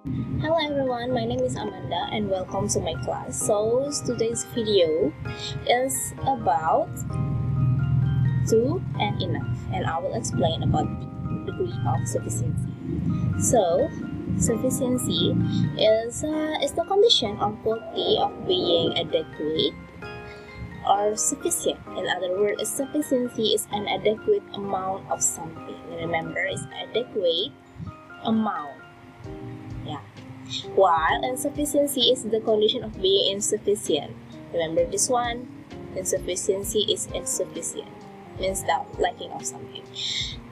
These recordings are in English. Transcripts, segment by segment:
Hello everyone, my name is Amanda and welcome to my class. So today's video is about to and enough, and I will explain about the degree of sufficiency. So sufficiency is the condition or quality of being adequate or sufficient. In other words, sufficiency is an adequate amount of something. Remember, it's adequate amount. Yeah. While insufficiency is the condition of being insufficient. Remember this one? Insufficiency is insufficient. Means that lacking of something.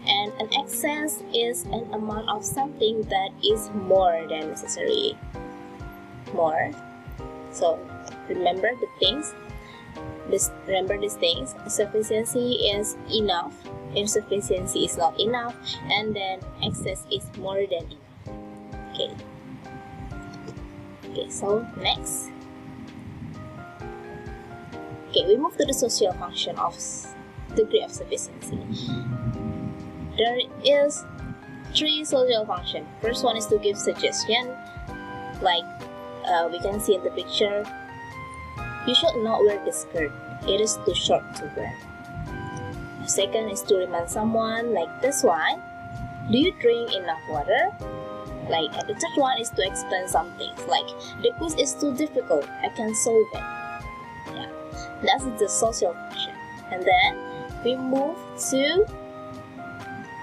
And an excess is an amount of something that is more than necessary. More. So remember the things. Remember these things. Sufficiency is enough. Insufficiency is not enough. And then excess is more than enough. Okay, so next. Okay, we move to the social function of degree of sufficiency. There is 3 social functions. First one is to give suggestion, like we can see in the picture. You should not wear this skirt. It is too short to wear. Second is to remind someone, like this one. Do you drink enough water? Like, and the third one is to explain something, like the quiz is too difficult, I can solve it. Yeah, that's the social function. And then we move to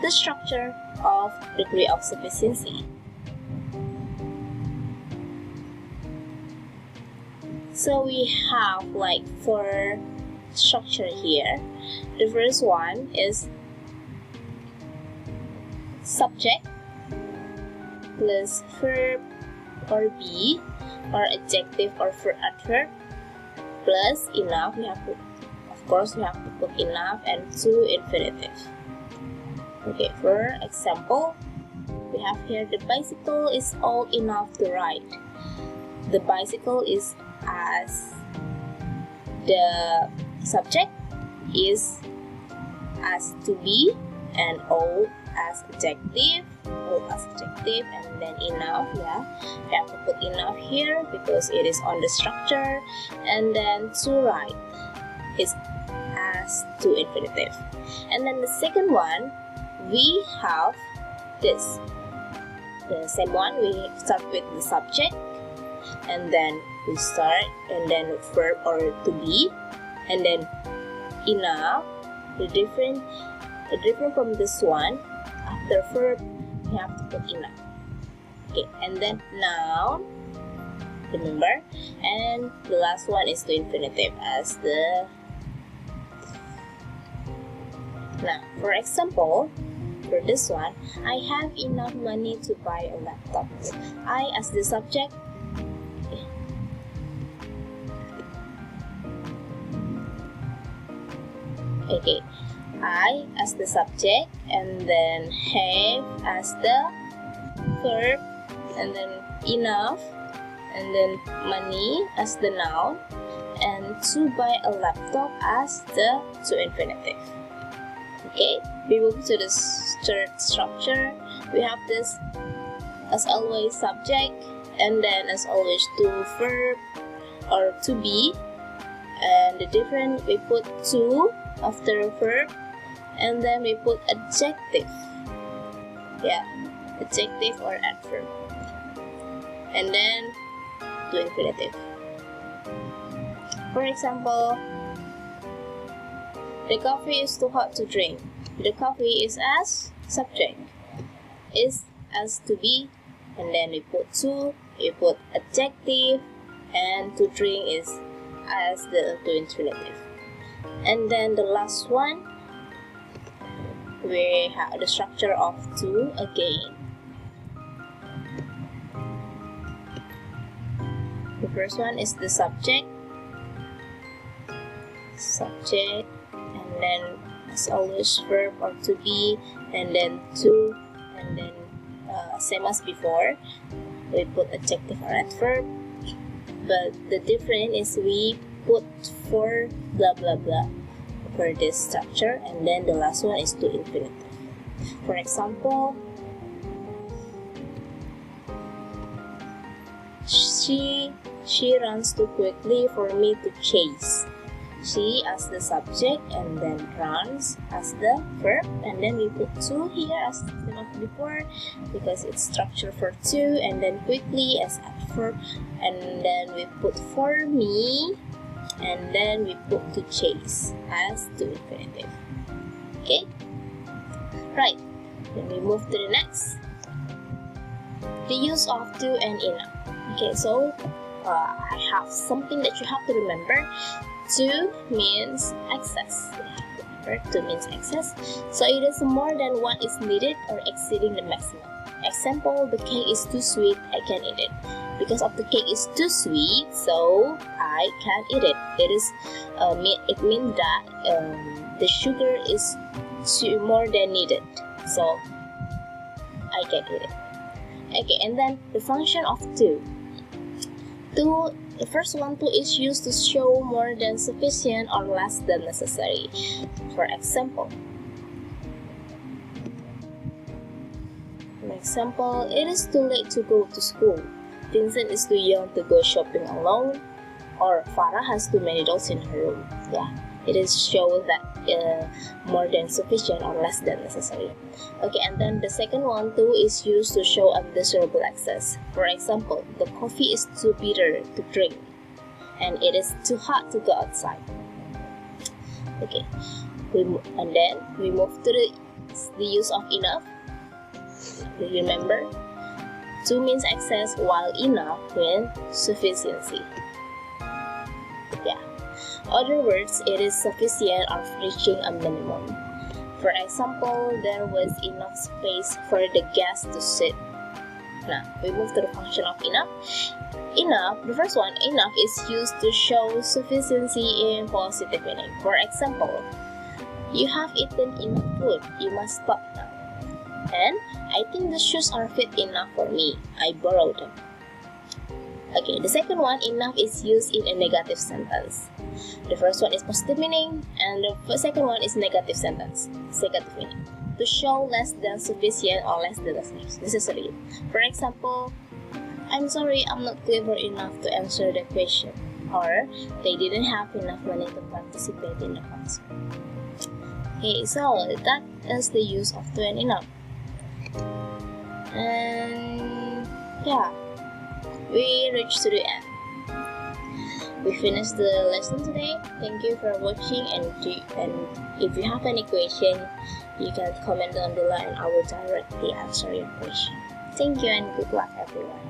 the structure of degree of sufficiency. So we have like 4 structure here. The first one is subject plus verb or be or adjective or adverb plus enough. We have to, of course, we have to put enough and to infinitive. Okay, for example, we have here the bicycle is old enough to ride. The bicycle is as the subject, is as to be, and old as adjective, and then enough. Yeah, we have to put enough here because it is on the structure. And then to write is as to infinitive. And then the second one, we have this. The same one, we start with the subject, and then we start, and then verb or to be, and then enough. The different from this one, after verb we have to put enough. Okay, and then noun, remember, and the last one is to infinitive as the now. For example, for this one, I have enough money to buy a laptop. I as the subject. Okay, I as the subject, and then have as the verb, and then enough, and then money as the noun, and to buy a laptop as the to infinitive. Okay, we move to the third structure. We have this as always subject, and then as always to verb or to be, and the different we put to after verb, and then we put adjective. Yeah, adjective or adverb, and then to infinitive. For example, the coffee is too hot to drink. The coffee is as subject, is as to be, and then we put to, we put adjective, and to drink is as the to infinitive. And then the last one, we have the structure of to again. The first one is the subject, and then as always verb or to be, and then to, and then same as before, we put adjective or adverb, but the difference is we put for blah blah blah for this structure, and then the last one is to infinitive. For example, She runs too quickly for me to chase. She as the subject, and then runs as the verb, and then we put to here as before because it's structure for to, and then quickly as adverb, and then we put for me, and then we put to chase as to infinitive. Okay, right, then we move to the next. The use of to and enough. Okay, so I have something that you have to remember. To means excess. Remember, to means excess. So it is more than what is needed or exceeding the maximum. Example, the cake is too sweet, I can't eat it. Because of the cake is too sweet, so I can't eat it. It means that the sugar is more than needed, so I can't eat it. Okay, and then the function of to. The first one, to is used to show more than sufficient or less than necessary. For example, it is too late to go to school. Vincent is too young to go shopping alone. Or Farah has too many dolls in her room. Yeah, it is show that more than sufficient or less than necessary. Okay, and then the second one, to is used to show undesirable excess. For example, the coffee is too bitter to drink, and it is too hot to go outside. Okay, and then we move to the use of enough. Do you remember? To means excess, while enough means sufficiency. Yeah. Other words, it is sufficient of reaching a minimum. For example, there was enough space for the guests to sit. Now, we move to the function of enough. Enough, the first one, enough is used to show sufficiency in positive meaning. For example, you have eaten enough food, you must stop now. And I think the shoes are fit enough for me, I borrowed them. Okay, the second one, enough is used in a negative sentence. The first one is positive meaning, and the second one is negative sentence, negative meaning. To show less than sufficient or less than necessary. For example, I'm sorry, I'm not clever enough to answer the question. Or, they didn't have enough money to participate in the concert. Okay, so that is the use of to and enough. And yeah, we reached to the end. We finished the lesson today. Thank you for watching, and if you have any question, you can comment down below and I will directly answer your question. Thank you and good luck everyone.